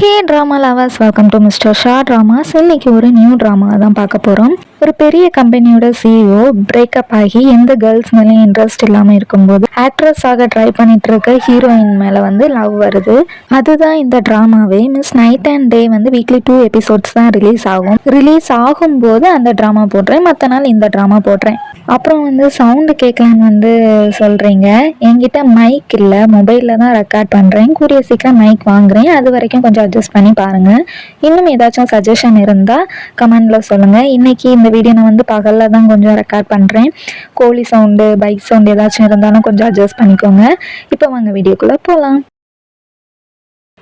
Hey drama lovers, welcome to mister Shah dramas. இன்னைக்கு ஒரு new drama தான் பார்க்க போகிறோம். ஒரு பெரிய கம்பெனியோட சிஇஓ பிரேக்கப் ஆகி எந்த கேர்ள்ஸ் மேலேயும் இன்ட்ரெஸ்ட் இல்லாமல் இருக்கும்போது ஆக்ட்ரஸ் ஆக ட்ரை பண்ணிட்டு இருக்க ஹீரோயின் மேலே லவ் வருது. அதுதான் இந்த ட்ராமாவே. Miss Night and Day weekly 2 episodes தான் ரிலீஸ் ஆகும்போது அந்த ட்ராமா போடுறேன், மற்ற நாள் இந்த ட்ராமா போடுறேன். அப்புறம் சவுண்டு கேட்கலான்னு சொல்கிறீங்க. என்கிட்ட மைக் இல்லை, மொபைலில் தான் ரெக்கார்ட் பண்ணுறேன். கூடிய சீக்கிரம் மைக் வாங்குறேன், அது வரைக்கும் கொஞ்சம் அட்ஜஸ்ட் பண்ணி பாருங்கள். இன்னும் ஏதாச்சும் சஜஷன் இருந்தால் கமெண்டில் சொல்லுங்கள். இன்றைக்கி இந்த வீடியோ நான் பகலில் தான் கொஞ்சம் ரெக்கார்ட் பண்ணுறேன். கோழி சவுண்டு, பைக் சவுண்டு ஏதாச்சும் இருந்தாலும் கொஞ்சம் அட்ஜஸ்ட் பண்ணிக்கோங்க. இப்போ வாங்க வீடியோக்குள்ளே போகலாம்.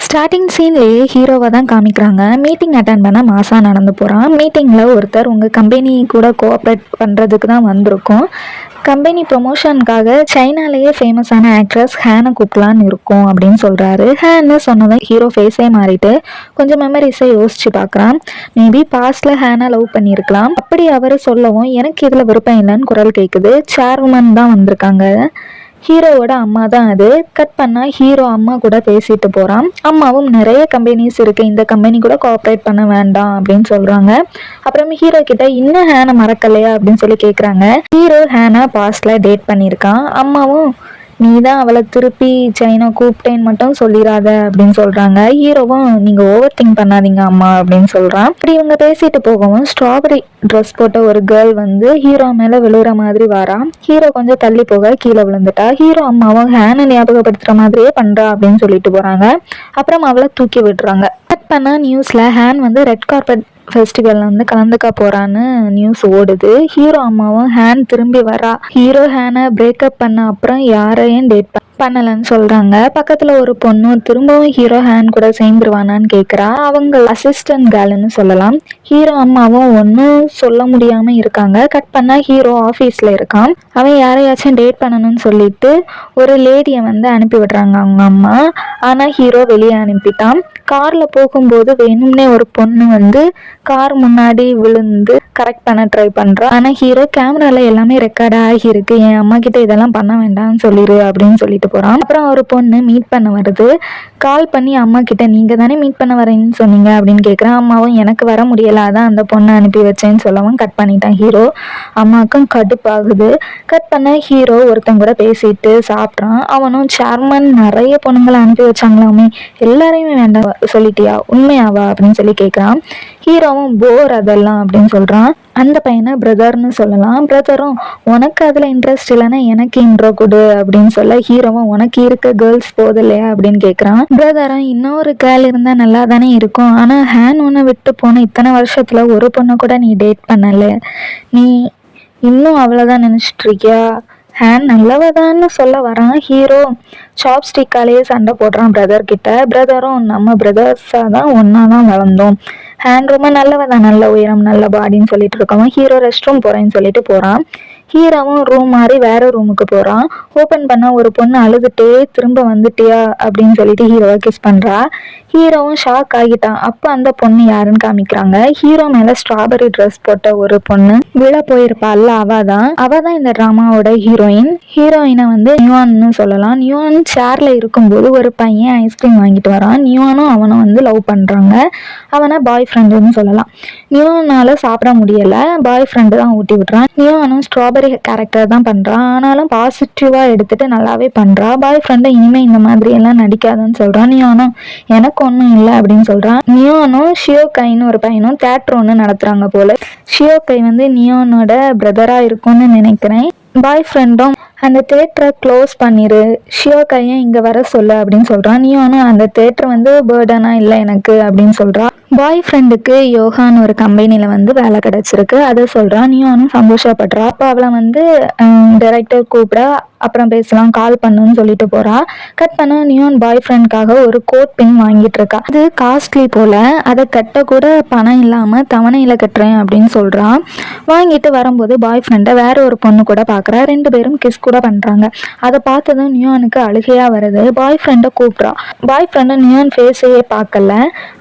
ஸ்டார்டிங் சீன்லேயே ஹீரோவை தான் காமிக்கிறாங்க. மீட்டிங் அட்டன் பண்ண மாசா நடந்து போகிறான். மீட்டிங்கில் ஒருத்தர் உங்கள் கம்பெனி கூட கோஆப்ரேட் பண்ணுறதுக்கு தான் வந்திருக்கோம், கம்பெனி ப்ரொமோஷனுக்காக சைனாலேயே ஃபேமஸான ஆக்ட்ரஸ் ஹேனை கூப்பிடலான்னு இருக்கும் அப்படின்னு சொல்கிறாரு. ஹேன்னு சொன்னதும் ஹீரோ ஃபேஸே மாறிட்டு கொஞ்சம் மெமரிஸை யோசிச்சு பார்க்குறான். மேபி பாஸ்டில் ஹேனை லவ் பண்ணியிருக்கலாம். அப்படி அவர் சொல்லவும் எனக்கு இதில் விருப்பம் இல்லைன்னு குரல் கேட்குது. சேர்மன் தான் வந்திருக்காங்க. ஹீரோவோட அம்மா தான் அது. கட் பண்ணால் ஹீரோ அம்மா கூட பேசிட்டு போகிறான். அம்மாவும் நிறைய கம்பெனிஸ் இருக்குது, இந்த கம்பெனி கூட கோஆப்ரேட் பண்ண வேண்டாம் அப்படின்னு சொல்கிறாங்க. அப்புறமே ஹீரோ கிட்ட இன்னும் ஹேனை மறக்கலையா அப்படின்னு சொல்லி கேட்குறாங்க. ஹீரோ ஹேனை பாஸ்டில் டேட் பண்ணியிருக்கான். அம்மாவும் நீ தான் அவளை திருப்பி சைனா கூப்பிட்டேன்னு மட்டும் சொல்லிடாத அப்படின்னு சொல்கிறாங்க. ஹீரோவும் நீங்கள் ஓவர் திங்க் பண்ணாதீங்க அம்மா அப்படின்னு சொல்கிறான். அப்படி இவங்க பேசிட்டு போகவும் ஸ்ட்ராபெரி ட்ரெஸ் போட்ட ஒரு கேர்ள் ஹீரோ மேலே விழுகிற மாதிரி வாரான். ஹீரோ கொஞ்சம் தள்ளி போக கீழே விழுந்துட்டா. ஹீரோ அம்மாவும் ஹேனை ஞாபகப்படுத்துகிற மாதிரியே பண்ணுறா அப்படின்னு சொல்லிட்டு போகிறாங்க. அப்புறம் அவளை தூக்கி விடுறாங்க. கட் பண்ணால் நியூஸில் ஹேன் ரெட் கார்பெட் ஃபெஸ்டிவலில் கலந்துக்க போகிறான்னு நியூஸ் ஓடுது. ஹீரோ அம்மாவும் ஹேன் திரும்பி வரா. ஹீரோ ஹேனை பிரேக்கப் பண்ண அப்புறம் யாரையும் டேட் பண்ணலன்னு சொல்கிறாங்க. பக்கத்தில் ஒரு பொண்ணு திரும்பவும் ஹீரோ ஹேன் கூட சேர்ந்துருவானான்னு கேட்குறா. அவங்க அசிஸ்டன்ட் கேர்ள்னு சொல்லலாம். ஹீரோ அம்மாவும் ஒன்றும் சொல்ல முடியாமல் இருக்காங்க. கட் பண்ணால் ஹீரோ ஆஃபீஸில் இருக்கான். அவன் யாரையாச்சும் டேட் பண்ணணும்னு சொல்லிட்டு ஒரு லேடியை அனுப்பி விடுறாங்க அவங்க அம்மா. ஆனால் ஹீரோ வெளியே அனுப்பிட்டான். காரில் போகும்போது வேணும்னே ஒரு பொண்ணு கார் முன்னாடி விழுந்து கரெக்ட் பண்ண ட்ரை பண்ணுறான். ஆனால் ஹீரோ கேமராவில் எல்லாமே ரெக்கார்ட் ஆகியிருக்கு, என் அம்மா கிட்ட இதெல்லாம் பண்ண வேண்டாம்னு சொல்லிடு அப்படின்னு சொல்லிட்டு போகிறான். அப்புறம் ஒரு பொண்ணு மீட் பண்ண வருது. கால் பண்ணி அம்மா கிட்ட நீங்கள் தானே மீட் பண்ண வரேன்னு சொன்னீங்க அப்படின்னு கேட்குறான். அம்மாவும் எனக்கு வர முடியலை, அதான் அந்த பொண்ணை அனுப்பி வச்சேன்னு சொல்லவும் கட் பண்ணிட்டான் ஹீரோ. அம்மாவுக்கும் கடுப்பாகுது. கட் பண்ண ஹீரோ ஒருத்தன் கூட பேசிட்டு சாப்பிட்றான். அவனும் சேர்மன் நிறைய பொண்ணுங்களை அனுப்பி வச்சாங்களாமே, எல்லாரையுமே வேண்டாம் சொல்லிட்டியா, உண்மையாவா அப்படின்னு சொல்லி கேட்குறான். ஹீரோவும் போர் அதெல்லாம் அப்படின்னு சொல்கிறான். அந்த பையனை பிரதர்னு சொல்லலாம். பிரதரும் உனக்கு அதில் இன்ட்ரெஸ்ட் இல்லைன்னா எனக்கு இன்ட்ரோ கொடு அப்படின்னு சொல்ல ஹீரோவும் உனக்கு இருக்க கேர்ள்ஸ் போதில்லையா அப்படின்னு கேட்குறான். பிரதரும் இன்னொரு கேர்ள் இருந்தால் நல்லா தானே இருக்கும், ஆனால் ஹேன் ஒன்று விட்டு போன இத்தனை வருஷத்தில் ஒரு பொண்ணை கூட நீ டேட் பண்ணலை, நீ இன்னும் அவ்வளோதான் நினச்சிட்டு இருக்கியா, ஹேன் நல்லவதான்னு சொல்ல வரான். ஹீரோ சாப்ஸ்டிக்காலேயே சண்டை போடுறான் பிரதர் கிட்ட. பிரதரும் நம்ம பிரதர்ஸாக தான் ஒன்றா தான் வளர்ந்தோம், ஹேண்ட் ரொம்ப நல்லவதான், நல்ல உயரம் நல்ல பாடின்னு சொல்லிட்டு இருக்கவன் ஹீரோ ரெஸ்ட் ரூம் போகிறேன்னு சொல்லிட்டு போகிறான். ஹீரோவும் ரூம் மாறி வேற ரூமுக்கு போகிறான். ஓப்பன் பண்ண ஒரு பொண்ணு அழுதுட்டே திரும்ப வந்துட்டியா அப்படின்னு சொல்லிட்டு ஹீரோவை கிஸ் பண்ணுறா. ஹீரோவும் ஷாக் ஆகிட்டான். அப்போ அந்த பொண்ணு யாருன்னு காமிக்கிறாங்க. ஹீரோ மேலே ஸ்ட்ராபெரி ட்ரெஸ் போட்ட ஒரு பொண்ணு விழ போயிருப்பாள்ல, அவ தான் இந்த ட்ராமாவோட ஹீரோயின். ஹீரோயினை நியூன்னு சொல்லலாம். நியூன் சேர்ல இருக்கும்போது ஒரு பையன் ஐஸ்கிரீம் வாங்கிட்டு வரான். நியூனும் அவனும் லவ் பண்ணுறாங்க. அவனை பாய் ஃப்ரெண்டுன்னு சொல்லலாம். நியூனால சாப்பிட முடியலை, பாய் ஃப்ரெண்டு தான் ஊட்டி விடுறான். நியூனும் ஸ்ட்ராபெரி கேரக்டர் தான் பண்ணுறான், ஆனாலும் பாசிட்டிவாக எடுத்துட்டு நல்லாவே பண்ணுறா. பாய் ஃப்ரெண்டை இனிமேல் இந்த மாதிரி எல்லாம் நடிக்காதுன்னு சொல்கிறான். நியூனும் எனக்கு ஒன்றும் இல்லை அப்படின்னு சொல்கிறான். நியோனும் ஷியோகைன்னு ஒரு பையனும் தேட்டர் ஒன்று நடத்துகிறாங்க போல. ஷியோகை நியோனோட பிரதராக இருக்கும்னு நினைக்கிறேன். பாய் ஃப்ரெண்டும் அந்த தேட்டரை க்ளோஸ் பண்ணிடு, ஷியோகையும் இங்கே வர சொல்லு அப்படின்னு சொல்கிறான். நியோனும் அந்த தேட்டர் பேர்டனாக இல்லை எனக்கு அப்படின்னு சொல்கிறான். பாய் ஃப்ரெண்டுக்கு யோகான்னு ஒரு கம்பெனியில் வேலை கிடச்சிருக்கு, அதை சொல்கிறான். நியோனும் சந்தோஷப்படுறா. அப்போ அவளை டைரக்டர் கூப்பிட அப்புறம் பேசலாம் கால் பண்ணுன்னு சொல்லிட்டு போகிறா. கட் பண்ண நியோன் பாய் ஃப்ரெண்டுக்காக ஒரு கோட் பின் வாங்கிட்டு இருக்கா. அது காஸ்ட்லி போல், அதை கட்ட கூட பணம் இல்லாமல் தவணையில் கட்டுறேன் அப்படின்னு சொல்கிறான். வாங்கிட்டு வரும்போது பாய் ஃப்ரெண்டை வேற ஒரு பொண்ணு கூட பார்க்குறா. 2 பேரும் கிஸ் கூட பண்ணுறாங்க. அதை பார்த்ததும் நியோனுக்கு அழுகையாக வருது. பாய் ஃப்ரெண்டை கூப்பிட்றா. பாய் ஃப்ரெண்டை நியோன் ஃபேஸையே பார்க்கல.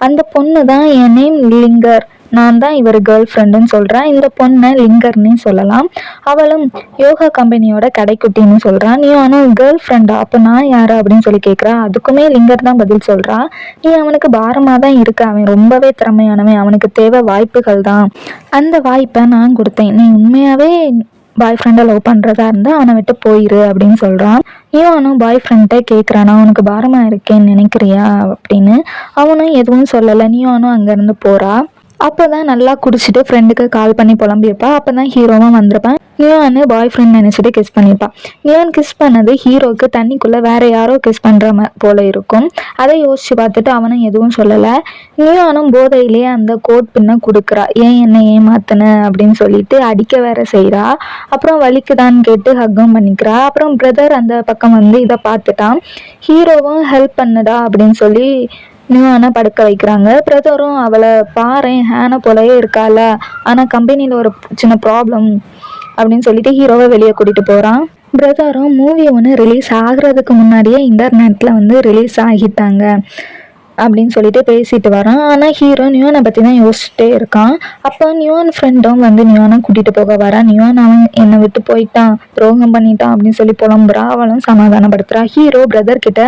அந்த பொண்ணு தான் என் நேம் லிங்கர், நான் தான் இவர் கேர்ள் ஃப்ரெண்டுன்னு சொல்கிறான். இந்த பொண்ணை லிங்கர்னே சொல்லலாம். அவளும் யோகா கம்பெனியோட கடைக்குட்டின்னு சொல்கிறான். நியானும் கேர்ள் ஃப்ரெண்டா, அப்போ நான் யாரு அப்படின்னு சொல்லி கேட்குறா. அதுக்குமே லிங்கர் தான் பதில் சொல்கிறா. நீ அவனுக்கு பாரமாக தான் இருக்க, அவன் ரொம்பவே திறமையானவன், அவனுக்கு தேவை வாய்ப்புகள் தான். அந்த வாய்ப்பை நான் கொடுத்தேன். நீ உண்மையாகவே பாய் ஃப்ரெண்டை லவ் பண்ணுறதா இருந்தால் அவனை விட்டு போயிரு அப்படின்னு சொல்கிறான். இவனும் பாய் ஃப்ரெண்ட்டை கேட்குறான், நான் உனக்கு பாரமாக இருக்கேன்னு நினைக்கிறியா அப்படின்னு. அவனும் எதுவும் சொல்லலை. நீயானும் அங்கேருந்து போகிறா. அப்போ தான் நல்லா குடிச்சிட்டு ஃப்ரெண்டுக்கு கால் பண்ணி புலம்பியிருப்பா. அப்போ தான் ஹீரோவும் வந்திருப்பான். நியான்னு பாய் ஃப்ரெண்ட் நினச்சிட்டு கிஸ் பண்ணியிருப்பான். நியான் கிஸ் பண்ணது ஹீரோவுக்கு தண்ணிக்குள்ளே வேற யாரோ கிஸ் பண்ணுற போல இருக்கும். அதை யோசிச்சு பார்த்துட்டு அவனும் எதுவும் சொல்லலை. நியானும் போதையிலேயே அந்த கோட் பின்ன கொடுக்குறா. ஏன் என்னை ஏமாத்தின அப்படின்னு சொல்லிட்டு அடிக்க வேற செய்கிறா. அப்புறம் வலிக்குதான்னு கேட்டு ஹக்கும் பண்ணிக்கிறா. அப்புறம் பிரதர் அந்த பக்கம் வந்து இதை பார்த்துட்டான். ஹீரோவும் ஹெல்ப் பண்ணுடா அப்படின்னு சொல்லி நியூவான படுக்க வைக்கிறாங்க. பிரதரும் அவளை பாரேன் ஹேனை போலவே இருக்கால, ஆனால் கம்பெனியில் ஒரு சின்ன ப்ராப்ளம் அப்படின்னு சொல்லிட்டு ஹீரோவை வெளியே கூட்டிகிட்டு போகிறான். பிரதரும் மூவி ஒன்று ரிலீஸ் ஆகிறதுக்கு முன்னாடியே இன்டர்நெட்டில் வந்து ரிலீஸ் ஆகிட்டாங்க அப்படின்னு சொல்லிட்டு பேசிட்டு வரான். ஆனால் ஹீரோ நியூனை பற்றி தான் யோசிச்சுட்டே இருக்கான். அப்போ நியூன் ஃப்ரெண்டும் வந்து நியூனை கூட்டிகிட்டு போக வரான். நியூன் அவன் என்னை விட்டு போயிட்டான், துரோகம் பண்ணிட்டான் அப்படின்னு சொல்லி புலம்புறா. அவளும் சமாதானப்படுத்துறா. ஹீரோ பிரதர் கிட்ட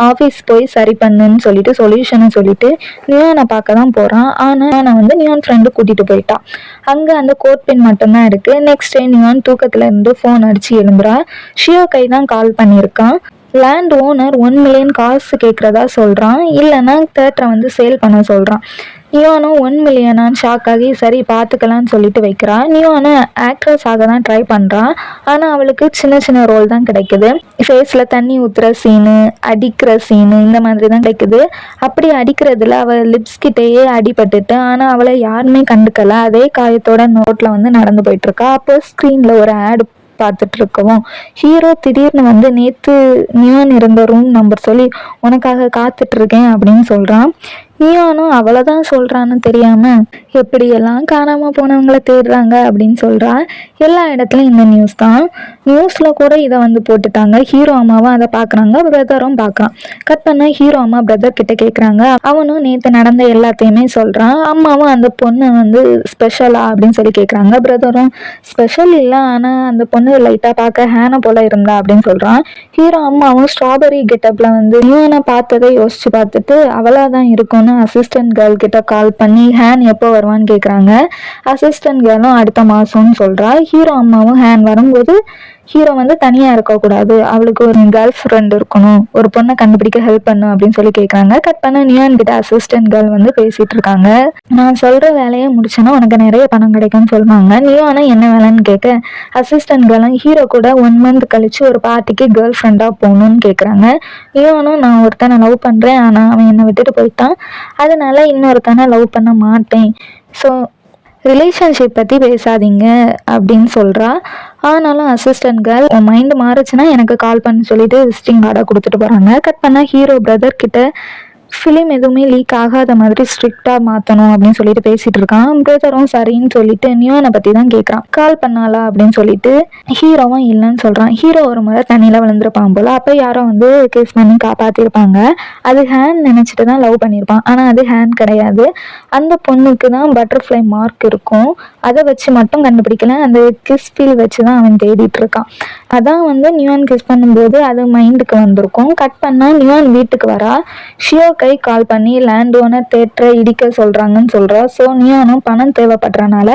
ஆஃபீஸ் போய் சரி பண்ணுன்னு சொல்லிட்டு சொல்யூஷனை சொல்லிட்டு நியூனை பார்க்க தான் போகிறான். ஆனால் நான் வந்து நியூன் ஃப்ரெண்டு கூட்டிகிட்டு போயிட்டான். அங்கே அந்த கோட் பின் மட்டும்தான் இருக்குது. நெக்ஸ்ட் டே நியூன் தூக்கத்தில் இருந்து ஃபோன் அடித்து எழும்புறா. ஷியோ கை தான் கால் பண்ணியிருக்கான். லேண்ட் ஓனர் 1 மில்லியன் காசு கேட்குறதா சொல்கிறான். இல்லைன்னா தேட்டரை வந்து சேல் பண்ண சொல்கிறான். நியோனும் 1 மில்லியனான்னு ஷாக் ஆகி சரி பார்த்துக்கலான்னு சொல்லிட்டு வைக்கிறா. நியோனு ஆக்ட்ரஸ் ஆக தான் ட்ரை பண்ணுறான். ஆனால் அவளுக்கு சின்ன சின்ன ரோல் தான் கிடைக்குது. ஃபேஸில் தண்ணி ஊற்றுற சீனு, அடிக்கிற சீனு, இந்த மாதிரி தான் கிடைக்குது. அப்படி அடிக்கிறதுல அவள் லிப்ஸ் கிட்டேயே அடிபட்டுட்டு, ஆனால் அவளை யாருமே கண்டுக்கல. அதே காயத்தோட நோட்டில் வந்து நடந்து போயிட்டுருக்கா. அப்போ ஸ்க்ரீனில் ஒரு ஆடு பார்த்துட்டு இருக்கவும் ஹீரோ திடீர்னு வந்து நேற்று நியான் இருந்த ரூம் நம்பர் சொல்லி உனக்காக காத்துட்டு இருக்கேன் அப்படின்னு சொல்கிறான். நியானும் அவளை தான் சொல்கிறான்னு தெரியாமல் எப்படியெல்லாம் காணாமல் போனவங்கள தேடுறாங்க அப்படின்னு சொல்கிறா. எல்லா இடத்துலையும் இந்த நியூஸ் தான். நியூஸில் கூட இதை வந்து போட்டுட்டாங்க. ஹீரோ அம்மாவும் அதை பார்க்குறாங்க, பிரதரும் பார்க்குறான். கட் பண்ண ஹீரோ அம்மா பிரதர் கிட்ட கேட்குறாங்க. அவனும் நேற்று நடந்த எல்லாத்தையுமே சொல்கிறான். அம்மாவும் அந்த பொண்ணு வந்து ஸ்பெஷலா அப்படின்னு சொல்லி கேட்குறாங்க. பிரதரும் ஸ்பெஷல் இல்லை, ஆனால் அந்த பொண்ணு லைட்டாக பார்க்க ஹேனை போல இருந்தா அப்படின்னு சொல்கிறான். ஹீரோ அம்மாவும் ஸ்ட்ராபெரி கெட்டப்பில் வந்து நியூனை பார்த்ததை யோசிச்சு பார்த்துட்டு அவளாக தான் இருக்கும்னு அசிஸ்டன்ட் கேர்ள் கிட்ட கால் பண்ணி ஹேன் எப்போ வருவான்னு கேட்குறாங்க. அசிஸ்டன்ட் கேர்ளும் அடுத்த மாதம்னு சொல்கிறா. ஹீரோ அம்மாவும் ஹேன் வரும்போது ஹீரோ வந்து தனியாக இருக்கக்கூடாது, அவளுக்கு ஒரு கேர்ள் ஃப்ரெண்ட் இருக்கணும், ஒரு பொண்ணை கண்டுபிடிக்க ஹெல்ப் பண்ணும் அப்படின்னு சொல்லி கேட்குறாங்க. கட் பண்ண நியான் கிட்ட அசிஸ்டன்ட் கேர்ள் வந்து பேசிகிட்டு இருக்காங்க. நான் சொல்கிற வேலையை முடிச்சேன்னா உனக்கு நிறைய பணம் கிடைக்கும்னு சொல்லுவாங்க. நியானா என்ன வேலைன்னு கேட்க அசிஸ்டன்ட் கேர்ளும் ஹீரோ கூட 1 மந்த் கழிச்சு ஒரு பார்ட்டிக்கு கேர்ள் ஃப்ரெண்டாக போகணும்னு கேட்குறாங்க. நியானும் நான் ஒருத்தனை லவ் பண்ணுறேன், ஆனால் அவன் என்னை விட்டுட்டு போயிட்டான், அதனால இன்னொருத்தனை லவ் பண்ண மாட்டேன், ஸோ ரிலேஷன்ஷிப் பற்றி பேசாதீங்க அப்படின்னு சொல்கிறா. ஆனாலும் அசிஸ்டன்ட் கேர்ள் உன் மைண்டு மாறுச்சுன்னா எனக்கு கால் பண்ணி சொல்லிட்டு விசிட்டிங் கார்டை கொடுத்துட்டு போகிறாங்க. கட் பண்ணால் ஹீரோ பிரதர் கிட்ட ஃபிலிம் எதுவுமே லீக் ஆகாத மாதிரி ஸ்ட்ரிக்டாக மாற்றணும் அப்படின்னு சொல்லிட்டு பேசிகிட்டு இருக்கான். பிரதரும் சரின்னு சொல்லிட்டு நியோனை பற்றி தான் கேட்குறான். கால் பண்ணாலா அப்படின்னு சொல்லிட்டு ஹீரோவும் இல்லைன்னு சொல்கிறான். ஹீரோ ஒரு முறை தண்ணியில் விழுந்திருப்பான் போல். அப்போ யாரோ வந்து கேஸ் பண்ணி காப்பாற்றிருப்பாங்க. அது ஹேண்ட் நினச்சிட்டு தான் லவ் பண்ணியிருப்பான், ஆனால் அது ஹேண்ட் கிடையாது. அந்த பொண்ணுக்கு தான் பட்டர்ஃப்ளை மார்க் இருக்கும், அதை வச்சு மட்டும் கண்டுபிடிக்கல, அந்த கிஸ் ஃபீல் வச்சு தான் அவன் தேடிட்டு இருக்கான். அதான் வந்து நியான் கிஸ் பண்ணும்போது அது மைண்டுக்கு வந்திருக்கும். கட் பண்ணால் நியான் வீட்டுக்கு வரா. ஷியோ கை கால் பண்ணி லேண்ட் ஓனர் தேட்டரை இடிக்க சொல்கிறாங்கன்னு சொல்கிறா. ஸோ நியானும் பணம் தேவைப்படுறனால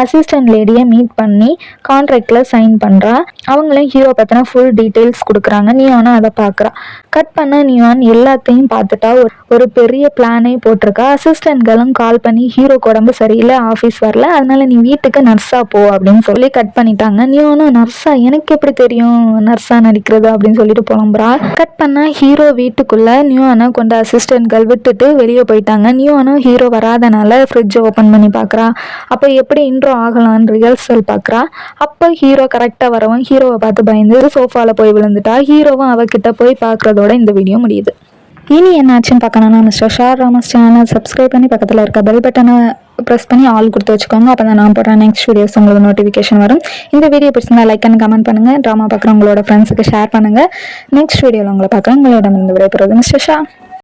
அசிஸ்டன்ட் லேடியை மீட் பண்ணி கான்ட்ராக்டில் சைன் பண்ணுறா. அவங்களும் ஹீரோ பற்றின ஃபுல் டீட்டெயில்ஸ் கொடுக்குறாங்க. நியானும் அதை பார்க்குறா. கட் பண்ண நியான் எல்லாத்தையும் பார்த்துட்டா ஒரு பெரிய பிளானே போட்டிருக்கா. அசிஸ்டன்ட்களும் கால் பண்ணி ஹீரோக்கு உடம்பு சரியில்லை, ஆஃபீஸ் வரல, அதனால நீ வீட்டுக்கு நர்ஸாக போ அப்படின்னு சொல்லி கட் பண்ணிட்டாங்க. நியானும் நர்ஸா, எனக்கு எப்படி தெரியும் நர்ஸா நடிக்கிறது அப்படின்னு சொல்லிட்டு புலம்புறா. கட் பண்ணா ஹீரோ வீட்டுக்குள்ள நியூனை கொண்டு அசிஸ்டன்ட்கள் விட்டுட்டு வெளியே போயிட்டாங்க. நியூனும் ஹீரோ வராதனால ஃப்ரிட்ஜை ஓப்பன் பண்ணி பார்க்குறா. அப்போ எப்படி இன்ட்ரோ ஆகலான்னு ரிஹர்சல் பார்க்குறா. அப்போ ஹீரோ கரெக்டாக வரவும் ஹீரோவை பார்த்து பயந்து சோஃபாவில் போய் விழுந்துட்டா. ஹீரோவும் அவகிட்ட போய் பார்க்குறதோட இந்த வீடியோ முடியுது. இனி என்னாச்சுன்னு பார்க்கணும்னா மிஸ்டர் ஷார் ராமஸ் சேனலை சப்ஸ்கிரைப் பண்ணி பக்கத்தில் இருக்க பெல் பட்டனை ப்ரெஸ் பண்ணி ஆல் கொடுத்து வச்சுக்கோங்க. அப்போ தான் நான் போடுற நெக்ஸ்ட் வீடியோஸ் உங்களுக்கு நோட்டிஃபிகேஷன் வரும். இந்த வீடியோ பிடிச்சிருந்தா லைக் அண்ட் கமெண்ட் பண்ணுங்கள். ட்ராமா பார்க்குறவங்களோட ஃப்ரெண்ட்ஸுக்கு ஷேர் பண்ணுங்கள். நெக்ஸ்ட் வீடியோவில் உங்களை பார்க்குறேன். உங்களிடம் இருந்து விடைபெறுவது மிஸ்டர் ஷா.